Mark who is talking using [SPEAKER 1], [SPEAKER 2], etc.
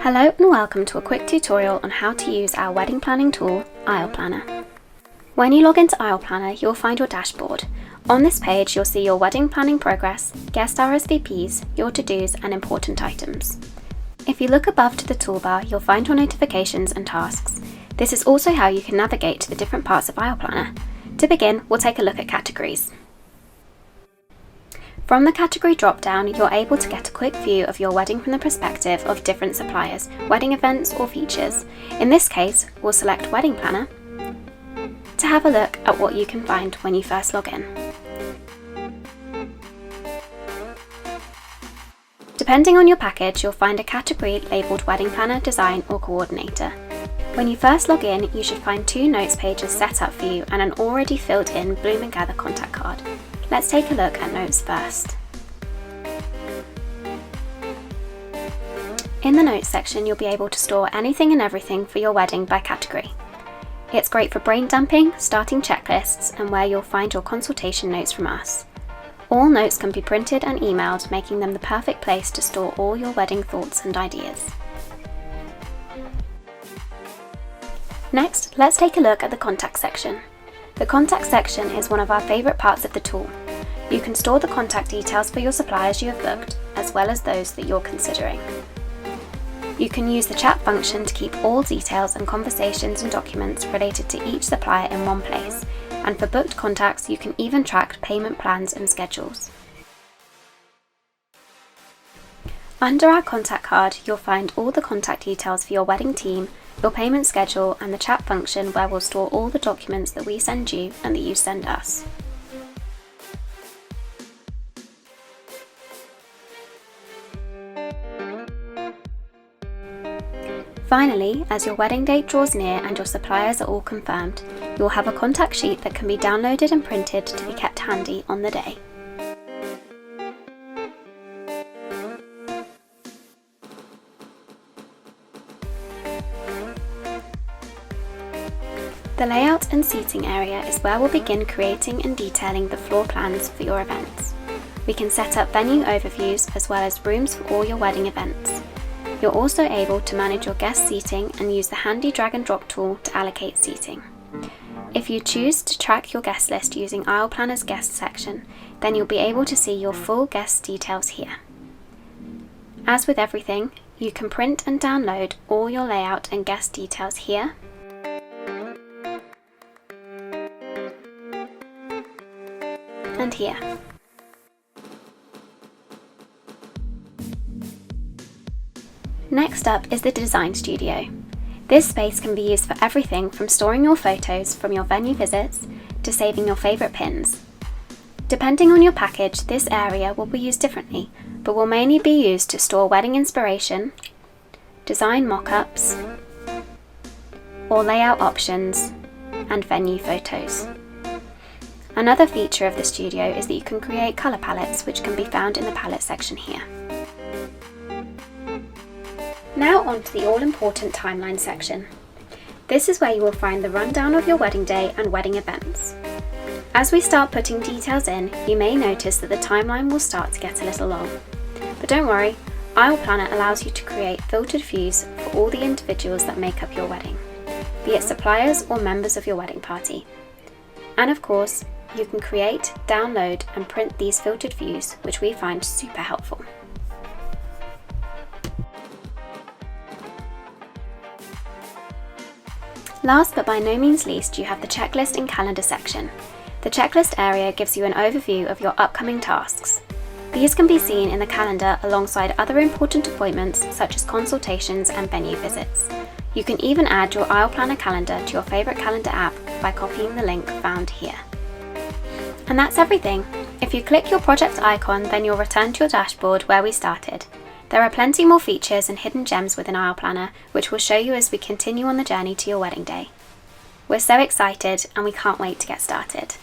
[SPEAKER 1] Hello and welcome to a quick tutorial on how to use our wedding planning tool, Aisle Planner. When you log into Aisle Planner, you'll find your dashboard. On this page, you'll see your wedding planning progress, guest RSVPs, your to-dos and important items. If you look above to the toolbar, you'll find your notifications and tasks. This is also how you can navigate to the different parts of Aisle Planner. To begin, we'll take a look at categories. From the category drop-down, you're able to get a quick view of your wedding from the perspective of different suppliers, wedding events or features. In this case, we'll select Wedding Planner to have a look at what you can find when you first log in. Depending on your package, you'll find a category labelled Wedding Planner, Design or Coordinator. When you first log in, you should find 2 notes pages set up for you and an already filled in Bloom & Gather contact card. Let's take a look at notes first. In the notes section, you'll be able to store anything and everything for your wedding by category. It's great for brain dumping, starting checklists, and where you'll find your consultation notes from us. All notes can be printed and emailed, making them the perfect place to store all your wedding thoughts and ideas. Next, let's take a look at the contact section. The contact section is one of our favourite parts of the tool. You can store the contact details for your suppliers you have booked, as well as those that you're considering. You can use the chat function to keep all details and conversations and documents related to each supplier in one place, and for booked contacts you can even track payment plans and schedules. Under our contact card, you'll find all the contact details for your wedding team, your payment schedule and the chat function where we'll store all the documents that we send you and that you send us. Finally, as your wedding date draws near and your suppliers are all confirmed, you'll have a contact sheet that can be downloaded and printed to be kept handy on the day. The layout and seating area is where we'll begin creating and detailing the floor plans for your events. We can set up venue overviews as well as rooms for all your wedding events. You're also able to manage your guest seating and use the handy drag and drop tool to allocate seating. If you choose to track your guest list using Aisle Planner's guest section, then you'll be able to see your full guest details here. As with everything, you can print and download all your layout and guest details here, and here. Next up is the Design Studio. This space can be used for everything from storing your photos from your venue visits to saving your favourite pins. Depending on your package, this area will be used differently, but will mainly be used to store wedding inspiration, design mock-ups, or layout options, and venue photos. Another feature of the studio is that you can create colour palettes, which can be found in the palette section here. Now on to the all-important timeline section. This is where you will find the rundown of your wedding day and wedding events. As we start putting details in, you may notice that the timeline will start to get a little long. But don't worry, Aisle Planner allows you to create filtered views for all the individuals that make up your wedding, be it suppliers or members of your wedding party. And of course, you can create, download and print these filtered views, which we find super helpful. Last but by no means least, you have the checklist and calendar section. The checklist area gives you an overview of your upcoming tasks. These can be seen in the calendar alongside other important appointments such as consultations and venue visits. You can even add your Aisle Planner calendar to your favourite calendar app by copying the link found here. And that's everything. If you click your project icon, then you'll return to your dashboard where we started. There are plenty more features and hidden gems within Aisle Planner, which we'll show you as we continue on the journey to your wedding day. We're so excited and we can't wait to get started.